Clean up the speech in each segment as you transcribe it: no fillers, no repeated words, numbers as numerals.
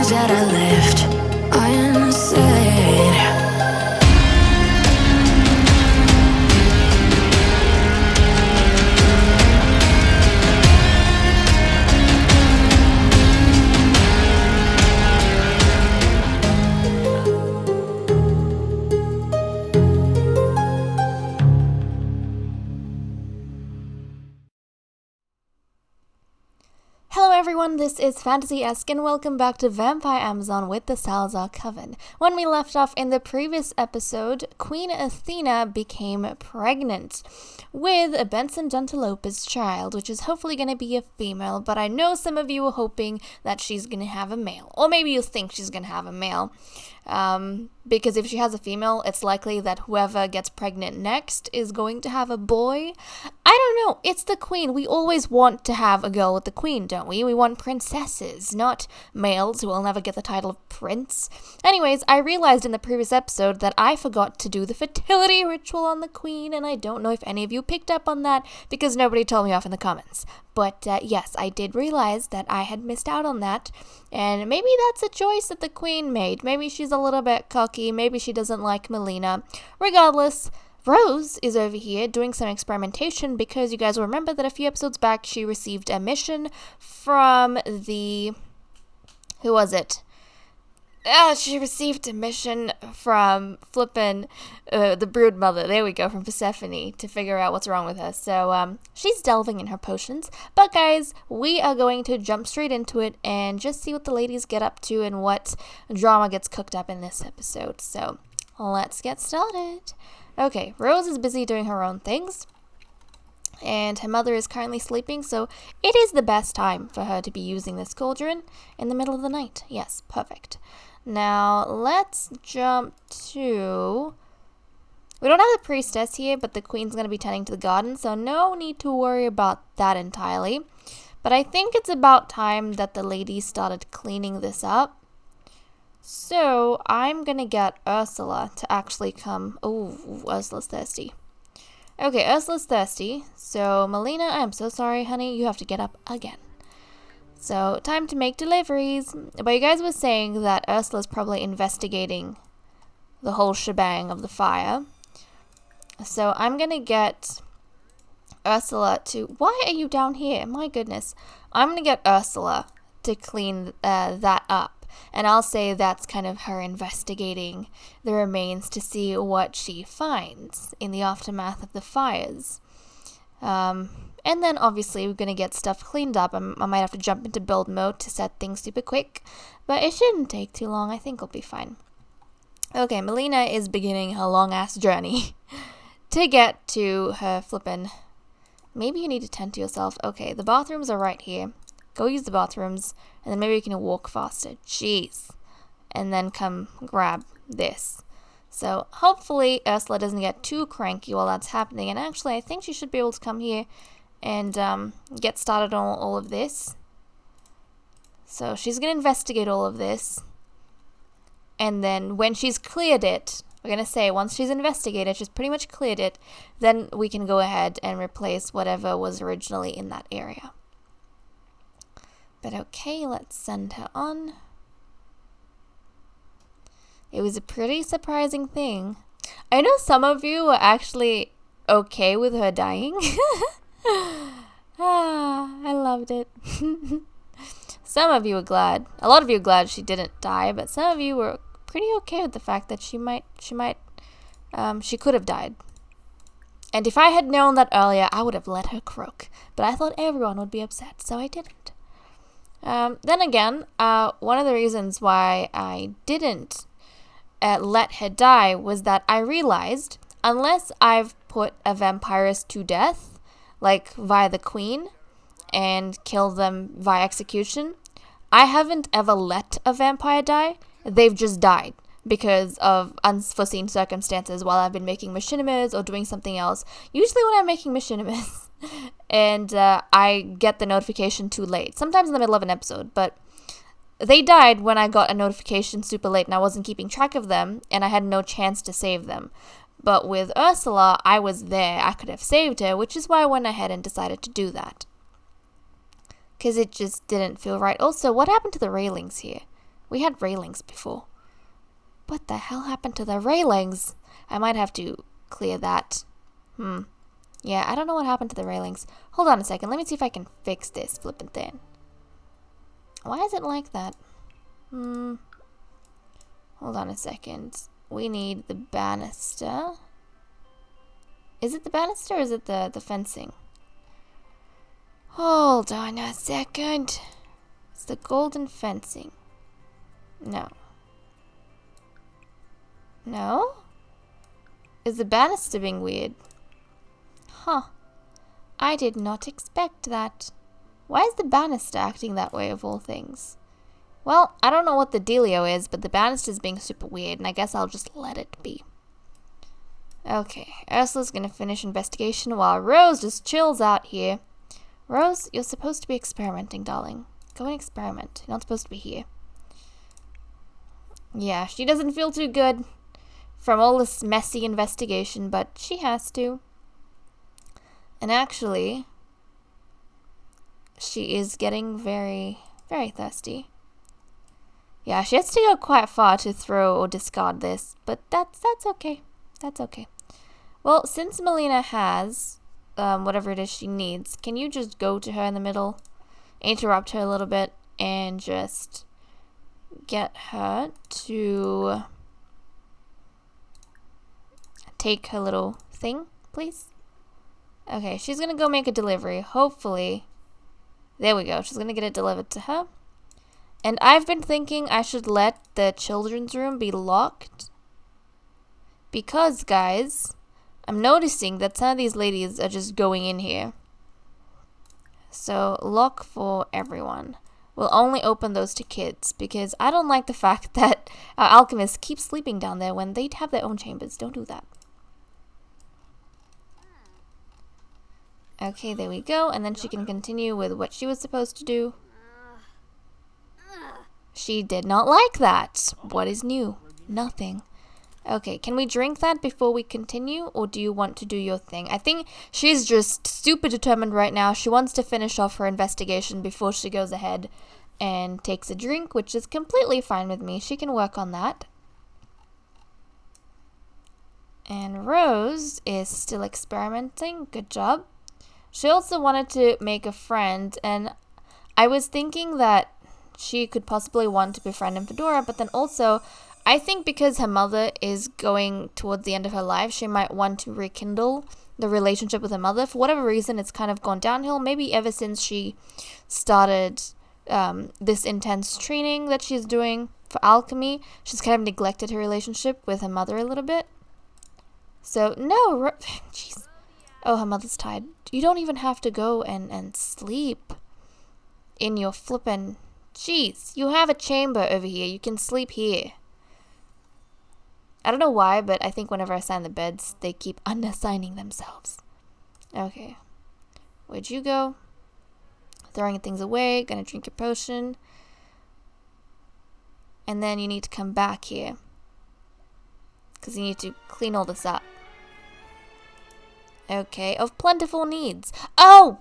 things that I left unsaid. Hello everyone, this is FantasyEsque and welcome back to Vampire Amazon with the Salazar Coven. When we left off in the previous episode, Queen Athena became pregnant with Benson Gentilopa's child, which is hopefully going to be a female, but I know some of you are hoping that she's going to have a male. Or maybe you think she's going to have a male. Because if she has a female, it's likely that whoever gets pregnant next is going to have a boy. I don't know, it's the queen. We always want to have a girl with the queen, don't we? We want princesses, not males who will never get the title of prince. Anyways, I realized in the previous episode that I forgot to do the fertility ritual on the queen, and I don't know if any of you picked up on that because nobody told me off in the comments. But yes, I did realize that I had missed out on that, and maybe that's a choice that the queen made. Maybe she's a little bit cocky, maybe she doesn't like Melina. Regardless, Rose is over here doing some experimentation because you guys will remember that a few episodes back she received a mission from the... who was it? She received a mission from flippin' the brood mother, there we go, from Persephone, to figure out what's wrong with her. So, she's delving in her potions. But guys, we are going to jump straight into it and just see what the ladies get up to and what drama gets cooked up in this episode. So, let's get started. Okay, Rose is busy doing her own things, and her mother is currently sleeping, so it is the best time for her to be using this cauldron in the middle of the night. Yes, perfect. Now, let's jump to... we don't have the priestess here, but the queen's going to be tending to the garden, so no need to worry about that entirely. But I think it's about time that the ladies started cleaning this up. So, I'm going to get Ursula to actually come... oh, Ursula's thirsty. Okay, Ursula's thirsty. So, Melina, I'm so sorry, honey. You have to get up again. So, time to make deliveries. But you guys were saying that Ursula's probably investigating the whole shebang of the fire. So, I'm going to get Ursula to... why are you down here? My goodness. I'm going to get Ursula to clean that up. And I'll say that's kind of her investigating the remains to see what she finds in the aftermath of the fires. And then obviously we're going to get stuff cleaned up. I might have to jump into build mode to set things super quick, but it shouldn't take too long. I think we'll be fine. Okay, Melina is beginning her long-ass journey to get to her flippin'... maybe you need to tend to yourself. Okay, the bathrooms are right here. Go use the bathrooms, and then maybe you can walk faster. Jeez. And then come grab this. So hopefully Ursula doesn't get too cranky while that's happening. And actually, I think she should be able to come here and get started on all of this. So she's going to investigate all of this. And then when she's cleared it, we're going to say once she's investigated, she's pretty much cleared it, then we can go ahead and replace whatever was originally in that area. But okay, let's send her on. It was a pretty surprising thing. I know some of you were actually okay with her dying. I loved it. Some of you were glad. A lot of you were glad she didn't die, but some of you were pretty okay with the fact that she could have died. And if I had known that earlier, I would have let her croak. But I thought everyone would be upset, so I didn't. Then again, one of the reasons why I didn't let her die was that I realized, unless I've put a vampirist to death, like via the queen, and killed them via execution, I haven't ever let a vampire die. They've just died because of unforeseen circumstances while I've been making machinimas or doing something else. Usually when I'm making machinimas. And I get the notification too late. Sometimes in the middle of an episode, but they died when I got a notification super late and I wasn't keeping track of them and I had no chance to save them. But with Ursula, I was there. I could have saved her, which is why I went ahead and decided to do that. Because it just didn't feel right. Also, what happened to the railings here? We had railings before. What the hell happened to the railings? I might have to clear that. Yeah, I don't know what happened to the railings. Hold on a second. Let me see if I can fix this flippin' thing. Why is it like that? Hold on a second. We need the banister. Is it the banister or is it the fencing? Hold on a second. It's the golden fencing. No. No? Is the banister being weird? Huh. I did not expect that. Why is the banister acting that way of all things? Well, I don't know what the dealio is, but the banister's being super weird, and I guess I'll just let it be. Okay, Ursula's gonna finish investigation while Rose just chills out here. Rose, you're supposed to be experimenting, darling. Go and experiment. You're not supposed to be here. Yeah, she doesn't feel too good from all this messy investigation, but she has to. And actually, she is getting very, very thirsty. Yeah, she has to go quite far to throw or discard this, but that's okay. That's okay. Well, since Melina has whatever it is she needs, can you just go to her in the middle, interrupt her a little bit, and just get her to take her little thing, please? Okay, she's gonna go make a delivery. Hopefully, there we go. She's gonna get it delivered to her. And I've been thinking I should let the children's room be locked. Because, guys, I'm noticing that some of these ladies are just going in here. So, lock for everyone. We'll only open those to kids. Because I don't like the fact that our alchemists keep sleeping down there when they have their own chambers. Don't do that. Okay, there we go. And then she can continue with what she was supposed to do. She did not like that. What is new? Nothing. Okay, can we drink that before we continue? Or do you want to do your thing? I think she's just super determined right now. She wants to finish off her investigation before she goes ahead and takes a drink, which is completely fine with me. She can work on that. And Rose is still experimenting. Good job. She also wanted to make a friend, and I was thinking that she could possibly want to befriend Fedora, but then also, I think because her mother is going towards the end of her life, she might want to rekindle the relationship with her mother. For whatever reason, it's kind of gone downhill, maybe ever since she started this intense training that she's doing for alchemy. She's kind of neglected her relationship with her mother a little bit. So, no, jeez. Oh, her mother's tired. You don't even have to go and sleep in your flippin'... Jeez, you have a chamber over here. You can sleep here. I don't know why, but I think whenever I assign the beds, they keep unassigning themselves. Okay. Where'd you go? Throwing things away. Gonna drink your potion. And then you need to come back here. Because you need to clean all this up. Okay, of plentiful needs. Whoa,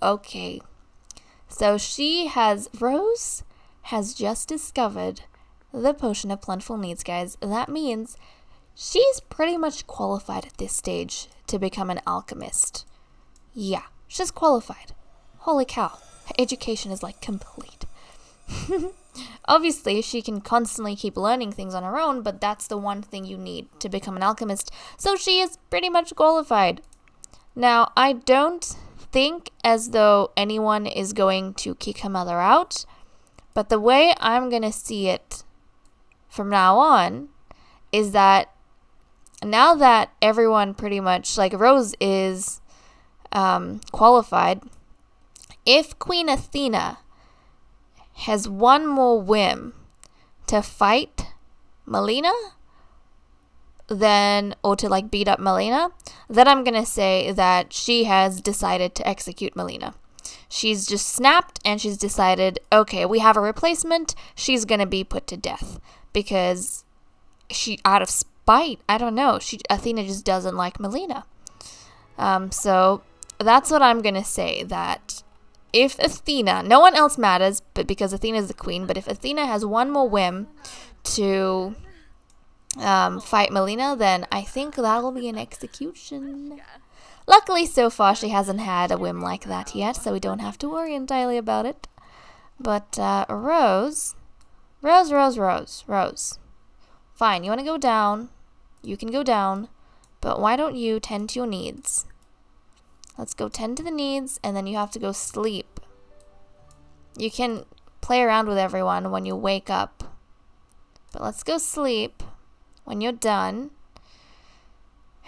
okay. So Rose has just discovered the potion of plentiful needs, guys. That means she's pretty much qualified at this stage to become an alchemist. Yeah, she's qualified. Holy cow, her education is like complete. Obviously, she can constantly keep learning things on her own, but that's the one thing you need to become an alchemist. So she is pretty much qualified. Now, I don't think as though anyone is going to kick her mother out, but the way I'm going to see it from now on is that now that everyone pretty much, like Rose is qualified, if Queen Athena has one more whim to fight Melina, or to like beat up Melina, then I'm gonna say that she has decided to execute Melina. She's just snapped and she's decided, okay, we have a replacement, she's gonna be put to death. Because she, out of spite, I don't know, Athena just doesn't like Melina. So that's what I'm gonna say, that if Athena, no one else matters, but because Athena is the queen, but if Athena has one more whim to fight Melina, then I think that'll be an execution. Luckily, so far, she hasn't had a whim like that yet, so we don't have to worry entirely about it. But, Rose. Fine, you want to go down? You can go down, but why don't you tend to your needs? Let's go tend to the needs, and then you have to go sleep. You can play around with everyone when you wake up. But let's go sleep when you're done.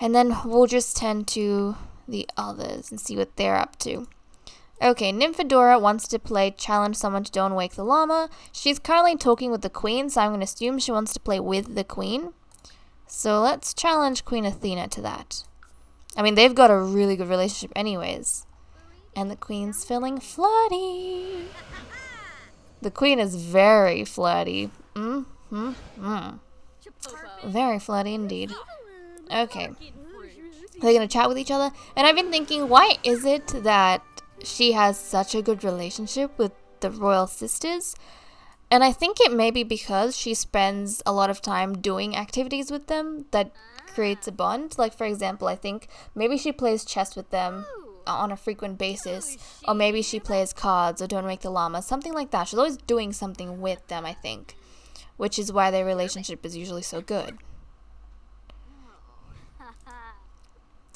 And then we'll just tend to the others and see what they're up to. Okay, Nymphadora wants to play challenge someone to don't wake the llama. She's currently talking with the queen, so I'm going to assume she wants to play with the queen. So let's challenge Queen Athena to that. I mean, they've got a really good relationship anyways. And the queen's feeling flirty. The queen is very flirty. Very flirty indeed. Okay. They're going to chat with each other. And I've been thinking, why is it that she has such a good relationship with the royal sisters? And I think it may be because she spends a lot of time doing activities with them that creates a bond. Like, for example, I think maybe she plays chess with them on a frequent basis, or maybe she plays cards or don't wake the llama, something like that. She's always doing something with them, I think, which is why their relationship is usually so good.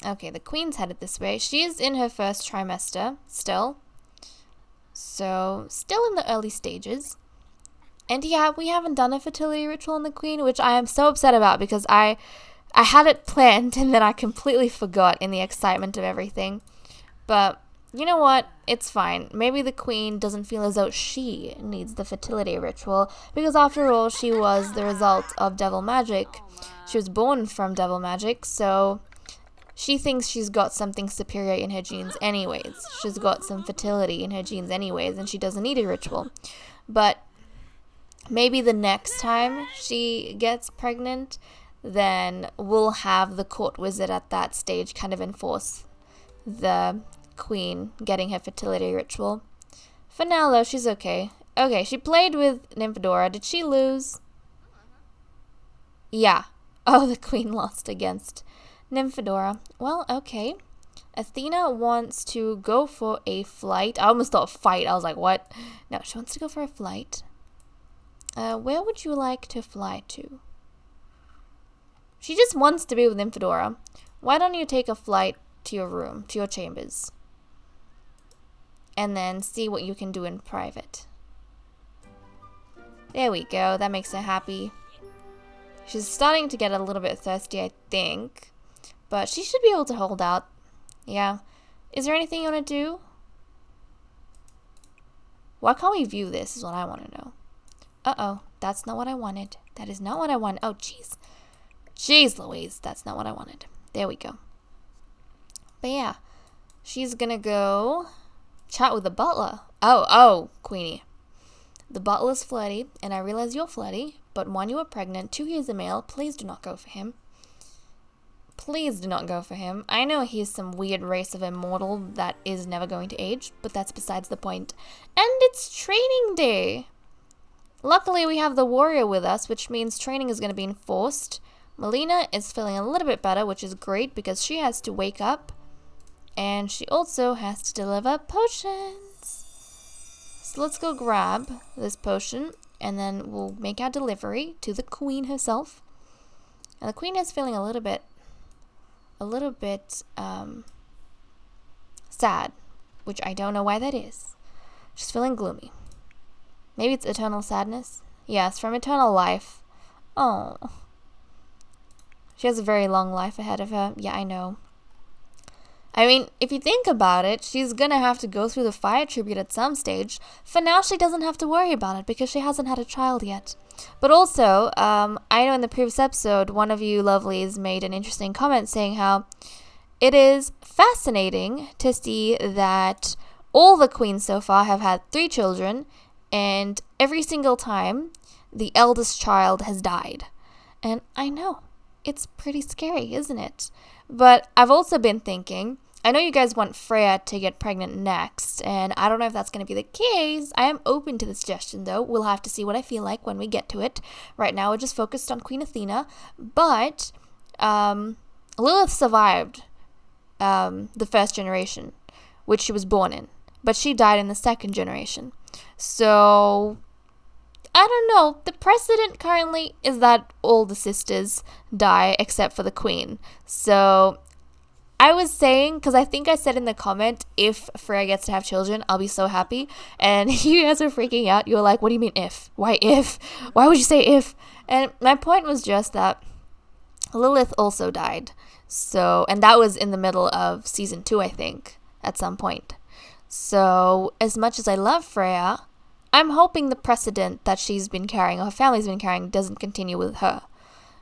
Okay, the queen's headed this way. She is in her first trimester still, so still in the early stages. And yeah, we haven't done a fertility ritual on the queen, which I am so upset about because I had it planned and then I completely forgot in the excitement of everything. But you know what? It's fine. Maybe the queen doesn't feel as though she needs the fertility ritual because after all, she was the result of devil magic. She was born from devil magic, so she thinks she's got something superior in her genes anyways. She's got some fertility in her genes anyways, and she doesn't need a ritual. But maybe the next time she gets pregnant, then we'll have the court wizard at that stage kind of enforce the queen getting her fertility ritual. For now, though, she's okay. Okay, she played with Nymphadora. Did she lose? Yeah. Oh, the queen lost against Nymphadora. Well, okay. Athena wants to go for a flight. I almost thought fight. I was like, what? No, she wants to go for a flight. Where would you like to fly to? She just wants to be with Nymphadora. Why don't you take a flight to your room, to your chambers? And then see what you can do in private. There we go. That makes her happy. She's starting to get a little bit thirsty, I think. But she should be able to hold out. Yeah. Is there anything you want to do? Why can't we view this is what I want to know. Uh-oh. That's not what I wanted. That is not what I wanted. Oh, jeez. Jeez Louise. That's not what I wanted. There we go. But yeah. She's gonna go chat with the butler. Oh, Queenie. The butler's flirty, and I realize you're flirty, but 1, you are pregnant, 2, he is a male. Please do not go for him. Please do not go for him. I know he's some weird race of immortal that is never going to age, but that's besides the point. And it's training day. Luckily, we have the warrior with us, which means training is going to be enforced. Melina is feeling a little bit better, which is great because she has to wake up. And she also has to deliver potions. So let's go grab this potion, and then we'll make our delivery to the queen herself. And the queen is feeling a little bit sad, which I don't know why that is. She's feeling gloomy. Maybe it's eternal sadness. Yes, from eternal life. Oh. She has a very long life ahead of her. Yeah, I know. I mean, if you think about it, she's gonna have to go through the fire tribute at some stage. For now, she doesn't have to worry about it because she hasn't had a child yet. But also, I know in the previous episode, one of you lovelies made an interesting comment saying how it is fascinating to see that all the queens so far have had 3 children, and every single time, the eldest child has died. And I know, it's pretty scary, isn't it? But I've also been thinking, I know you guys want Freya to get pregnant next, and I don't know if that's going to be the case. I am open to the suggestion, though. We'll have to see what I feel like when we get to it. Right now, we're just focused on Queen Athena, but Lilith survived the first generation, which she was born in, but she died in the second generation. So I don't know. The precedent currently is that all the sisters die except for the queen. So I was saying, because I think I said in the comment, if Freya gets to have children, I'll be so happy. And you guys are freaking out. You were like, what do you mean if? Why if? Why would you say if? And my point was just that Lilith also died. So, and that was in the middle of season 2, I think, at some point. So, as much as I love Freya, I'm hoping the precedent that she's been carrying, or her family's been carrying, doesn't continue with her.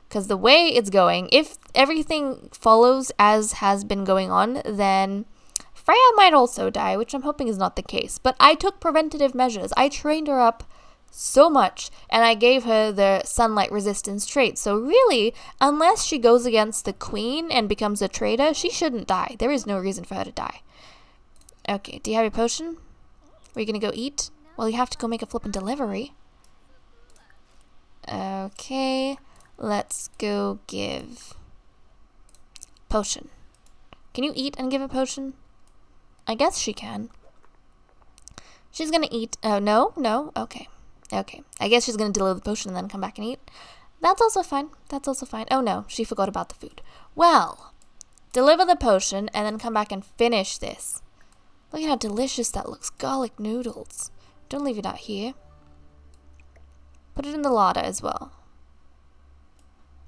Because the way it's going, if everything follows as has been going on, then Freya might also die, which I'm hoping is not the case. But I took preventative measures. I trained her up so much, and I gave her the sunlight resistance trait. So really, unless she goes against the queen and becomes a traitor, she shouldn't die. There is no reason for her to die. Okay, do you have your potion? Are you going to go eat? Well, you have to go make a flippin' delivery. Okay. Let's go give potion. Can you eat and give a potion? I guess she can. She's gonna eat. Oh, no? Okay. I guess she's gonna deliver the potion and then come back and eat. That's also fine. Oh no, she forgot about the food. Well, deliver the potion and then come back and finish this. Look at how delicious that looks. Garlic noodles. Don't leave it out here. Put it in the larder as well.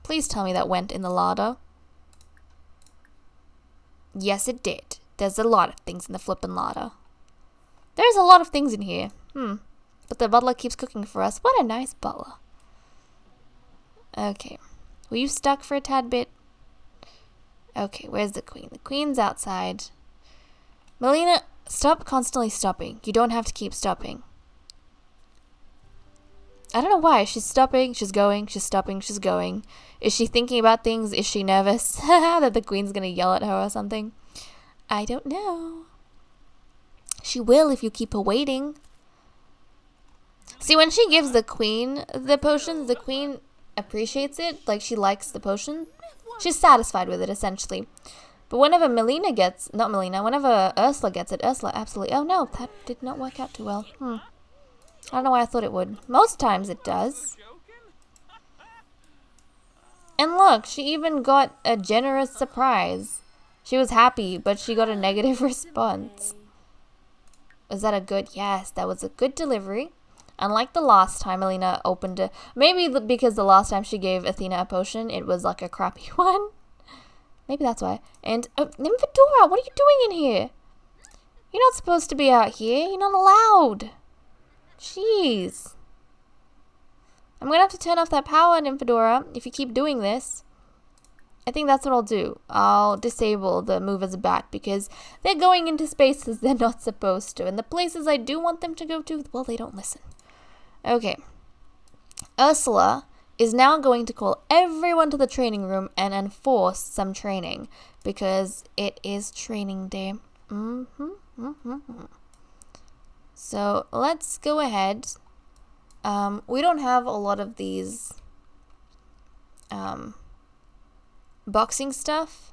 Please tell me that went in the larder. Yes, it did. There's a lot of things in the flippin' larder. There's a lot of things in here. But the butler keeps cooking for us. What a nice butler. Okay. Were you stuck for a tad bit? Okay, where's the queen? The queen's outside. Melina, stop constantly stopping. You don't have to keep stopping. I don't know why. She's stopping, she's going, she's stopping, she's going. Is she thinking about things? Is she nervous that the queen's gonna yell at her or something? I don't know. She will if you keep her waiting. See, when she gives the queen the potions, the queen appreciates it. Like, she likes the potion. She's satisfied with it, essentially. But whenever whenever Ursula gets it, Ursula absolutely... Oh no, that did not work out too well. I don't know why I thought it would. Most times it does. And look, she even got a generous surprise. She was happy, but she got a negative response. Was that a good... Yes, that was a good delivery. Unlike the last time Melina opened it. Maybe because the last time she gave Athena a potion, it was like a crappy one. Maybe that's why. And, Nymphadora, what are you doing in here? You're not supposed to be out here. You're not allowed. Jeez. I'm going to have to turn off that power, Nymphadora, if you keep doing this. I think that's what I'll do. I'll disable the move as a bat because they're going into spaces they're not supposed to. And the places I do want them to go to, well, they don't listen. Okay. Ursula is now going to call everyone to the training room and enforce some training because it is training day. So let's go ahead. We don't have a lot of these boxing stuff,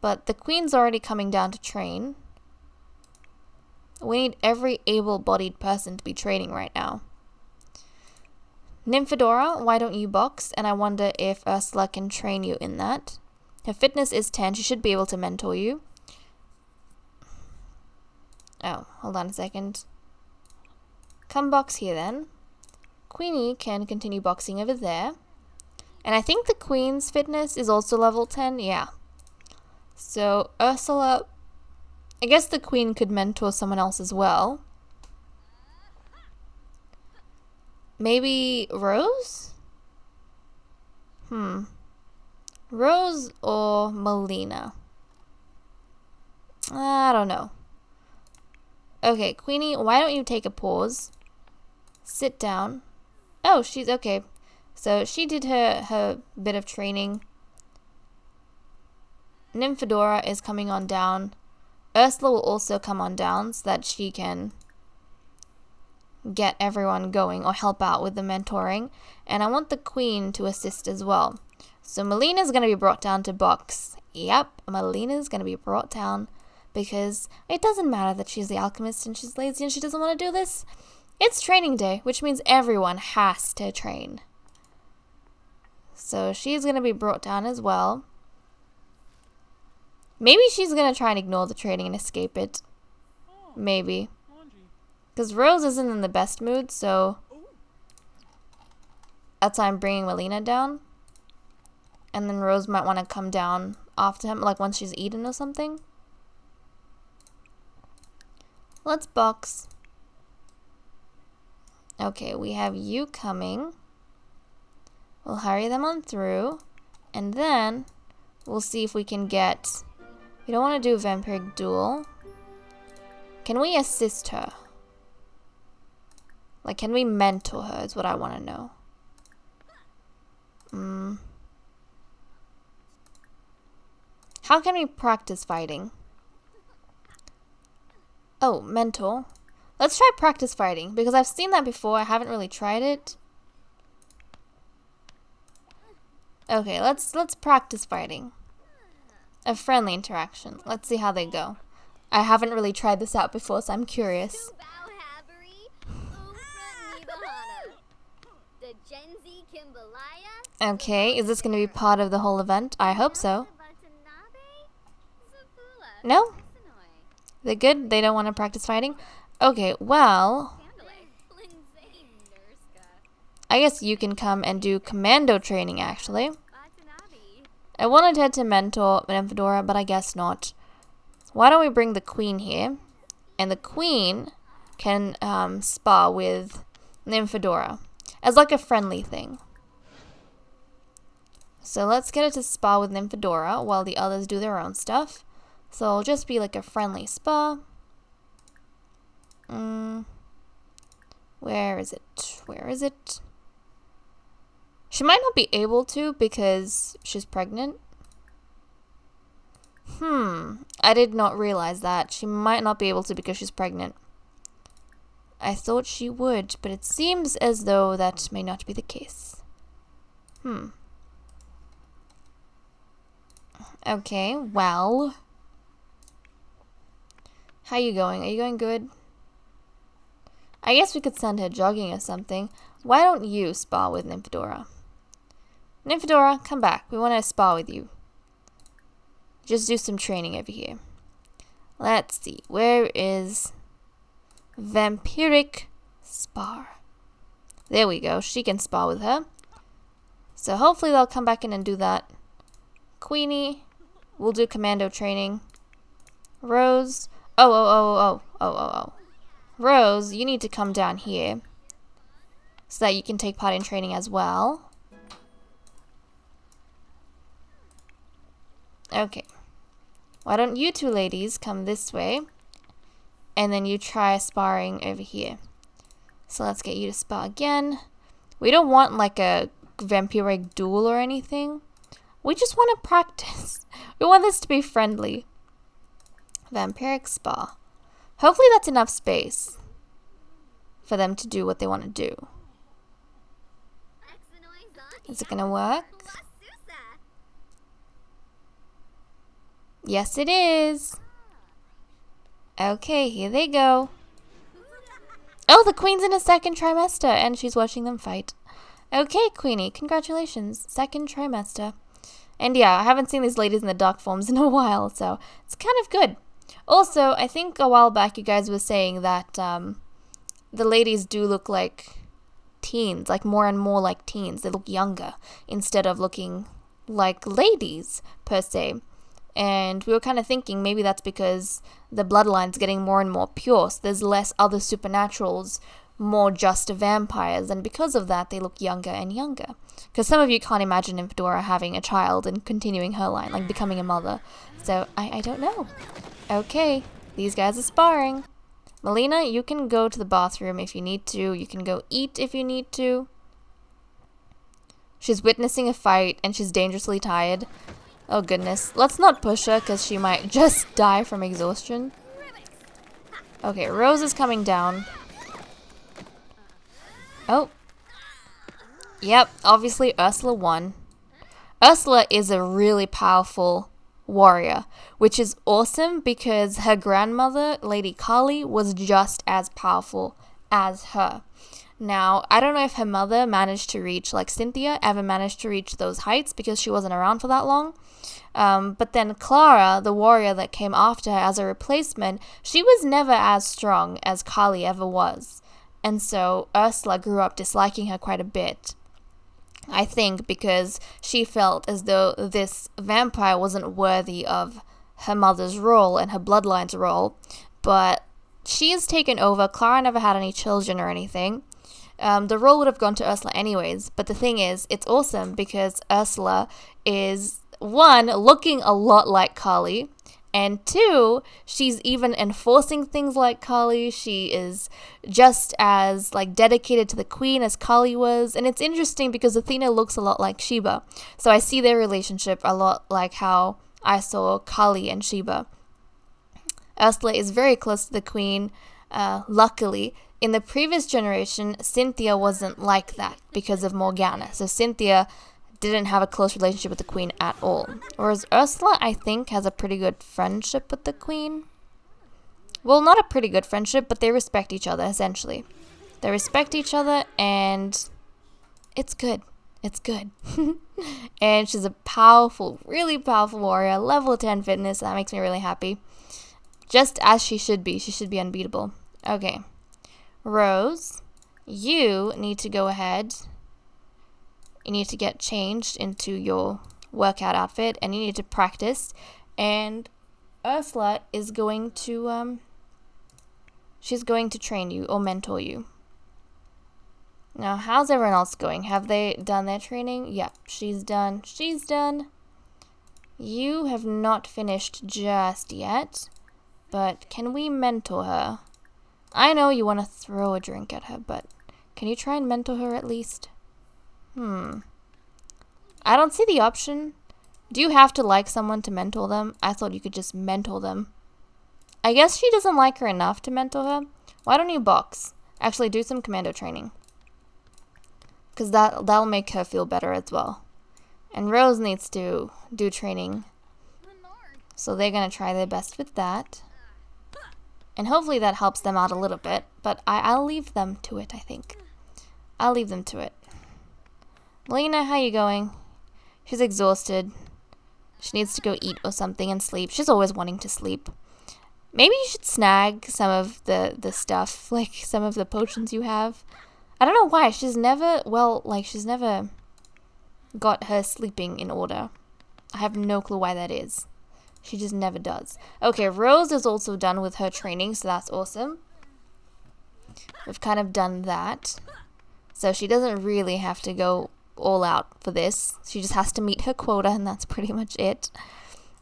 but the queen's already coming down to train. We need every able-bodied person to be training right now. Nymphadora, why don't you box? And I wonder if Ursula can train you in that. Her fitness is 10. She should be able to mentor you. Oh, hold on a second. Come box here then. Queenie can continue boxing over there. And I think the queen's fitness is also level 10. Yeah. So Ursula... I guess the queen could mentor someone else as well. Maybe Rose? Rose or Melina? I don't know. Okay, Queenie, why don't you take a pause? Sit down. Oh, she's okay. So she did her bit of training. Nymphadora is coming on down. Ursula will also come on down so that she can get everyone going or help out with the mentoring. And I want the queen to assist as well. So Melina's going to be brought down to box. Yep, Melina's going to be brought down because it doesn't matter that she's the alchemist and she's lazy and she doesn't want to do this. It's training day, which means everyone has to train. So she's going to be brought down as well. Maybe she's going to try and ignore the training and escape it. Maybe. Because Rose isn't in the best mood, so that's why I'm bringing Melina down. And then Rose might want to come down after him, like once she's eaten or something. Let's box. Okay, we have you coming. We'll hurry them on through. And then we'll see if we can get... We don't want to do a vampiric duel. Can we assist her? Like, can we mentor her is what I want to know. How can we practice fighting? Oh, mentor. Let's try practice fighting, because I've seen that before. I haven't really tried it. Okay, let's practice fighting. A friendly interaction. Let's see how they go. I haven't really tried this out before, so I'm curious. Okay, is this going to be part of the whole event? I hope so. No? They're good? They don't want to practice fighting? Okay, well... I guess you can come and do commando training, actually. I wanted her to mentor Nymphadora, but I guess not. Why don't we bring the queen here? And the queen can spar with Nymphadora as like a friendly thing. So let's get her to spar with Nymphadora while the others do their own stuff. So it'll just be like a friendly spar. Where is it? Where is it? She might not be able to because she's pregnant. I did not realize that. She might not be able to because she's pregnant. I thought she would, but it seems as though that may not be the case. Okay, well. How you going? Are you going good? I guess we could send her jogging or something. Why don't you spar with Nymphadora? Nymphadora, come back. We want to spar with you. Just do some training over here. Let's see. Where is vampiric spar? There we go. She can spar with her. So hopefully they'll come back in and do that. Queenie, we'll do commando training. Rose. Oh. Rose, you need to come down here so that you can take part in training as well. Okay. Why don't you two ladies come this way and then you try sparring over here. So let's get you to spar again. We don't want like a vampiric duel or anything. We just want to practice. We want this to be friendly. Vampiric spar. Hopefully that's enough space for them to do what they want to do. Is it gonna work? Yes, it is. Okay, here they go. Oh, the queen's in a second trimester and she's watching them fight. Okay, Queenie, congratulations. Second trimester. And yeah, I haven't seen these ladies in the dark forms in a while, so it's kind of good. Also, I think a while back you guys were saying that the ladies do look like teens, like more and more like teens. They look younger instead of looking like ladies, per se. And we were kind of thinking maybe that's because the bloodline's getting more and more pure, so there's less other supernaturals, more just vampires, and because of that they look younger and younger. Because some of you can't imagine Nymphadora having a child and continuing her line, like becoming a mother. So I don't know. Okay, these guys are sparring. Melina, you can go to the bathroom if you need to. You can go eat if you need to. She's witnessing a fight and she's dangerously tired. Oh goodness. Let's not push her because she might just die from exhaustion. Okay, Rose is coming down. Oh. Yep, obviously Ursula won. Ursula is a really powerful warrior, which is awesome because her grandmother, Lady Kali, was just as powerful as her. Now, I don't know if her mother managed to reach, like Cynthia, ever managed to reach those heights because she wasn't around for that long. But then Clara, the warrior that came after her as a replacement, she was never as strong as Kali ever was. And so Ursula grew up disliking her quite a bit. I think because she felt as though this vampire wasn't worthy of her mother's role and her bloodline's role. But she has taken over. Clara never had any children or anything. The role would have gone to Ursula anyways. But the thing is, it's awesome because Ursula is, one, looking a lot like Kali. And two, she's even enforcing things like Kali. She is just as like dedicated to the queen as Kali was. And it's interesting because Athena looks a lot like Sheba. So I see their relationship a lot like how I saw Kali and Sheba. Ursula is very close to the queen, luckily. In the previous generation, Cynthia wasn't like that because of Morgana. So Cynthia didn't have a close relationship with the queen at all. Whereas Ursula, I think, has a pretty good friendship with the queen. Well, not a pretty good friendship, but they respect each other, essentially. They respect each other, and it's good. It's good. And she's a powerful, really powerful warrior, level 10 fitness. That makes me really happy. Just as she should be. She should be unbeatable. Okay. Rose, you need to go ahead. You need to get changed into your workout outfit, and you need to practice. And Ursula is going to, she's going to train you or mentor you. Now, how's everyone else going? Have they done their training? Yep, she's done. She's done. You have not finished just yet, but can we mentor her? I know you want to throw a drink at her, but can you try and mentor her at least? I don't see the option. Do you have to like someone to mentor them? I thought you could just mentor them. I guess she doesn't like her enough to mentor her. Why don't you box? Actually, do some commando training. Because that'll make her feel better as well. And Rose needs to do training. So they're going to try their best with that. And hopefully that helps them out a little bit. But I'll leave them to it, I think. I'll leave them to it. Lena, how you going? She's exhausted. She needs to go eat or something and sleep. She's always wanting to sleep. Maybe you should snag some of the stuff, like some of the potions you have. I don't know why. She's never got her sleeping in order. I have no clue why that is. She just never does. Okay, Rose is also done with her training, so that's awesome. We've kind of done that. So she doesn't really have to go all out for this. She just has to meet her quota, and that's pretty much it.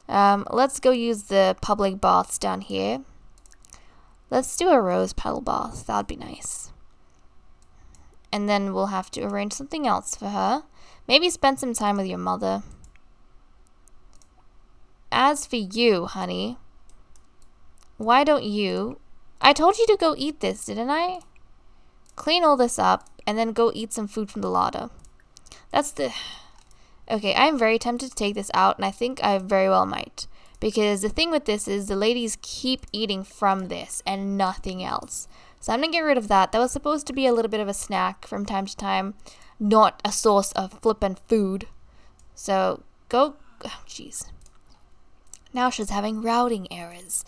Let's go use the public baths down here. Let's do a rose petal bath. That'd be nice. And then we'll have to arrange something else for her. Maybe spend some time with your mother. As for you, honey, why don't you... I told you to go eat this, didn't I? Clean all this up, and then go eat some food from the larder. That's the... Okay, I'm very tempted to take this out, and I think I very well might. Because the thing with this is the ladies keep eating from this and nothing else. So I'm going to get rid of that. That was supposed to be a little bit of a snack from time to time, not a source of flippin' food. So go... Oh, jeez. Now she's having routing errors.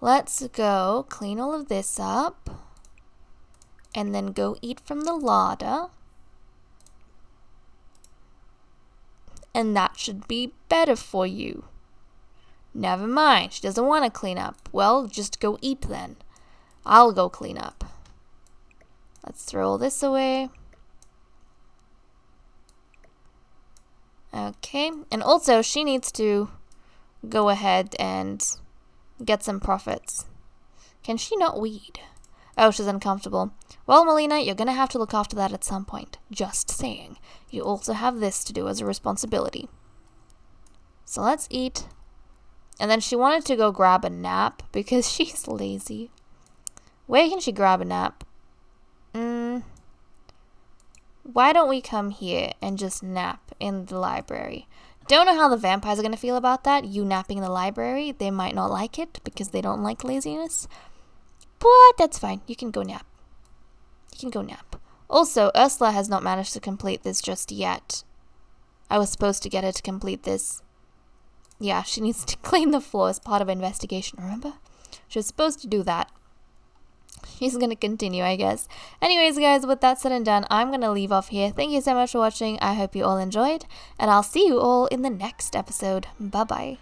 Let's go clean all of this up. And then go eat from the larder. And that should be better for you. Never mind, she doesn't want to clean up. Well, just go eat then. I'll go clean up. Let's throw all this away. Okay, and also she needs to go ahead and get some profits. Can she not weed? Oh, she's uncomfortable. Well, Melina, you're gonna have to look after that at some point. Just saying. You also have this to do as a responsibility. So let's eat. And then she wanted to go grab a nap because she's lazy. Where can she grab a nap? Why don't we come here and just nap in the library? Don't know how the vampires are going to feel about that. You napping in the library. They might not like it because they don't like laziness. But that's fine. You can go nap. You can go nap. Also, Ursula has not managed to complete this just yet. I was supposed to get her to complete this. Yeah, she needs to clean the floor as part of an investigation, remember? She was supposed to do that. She's gonna continue, I guess. Anyways, guys, with that said and done, I'm gonna leave off here. Thank you so much for watching. I hope you all enjoyed, and I'll see you all in the next episode. Bye-bye.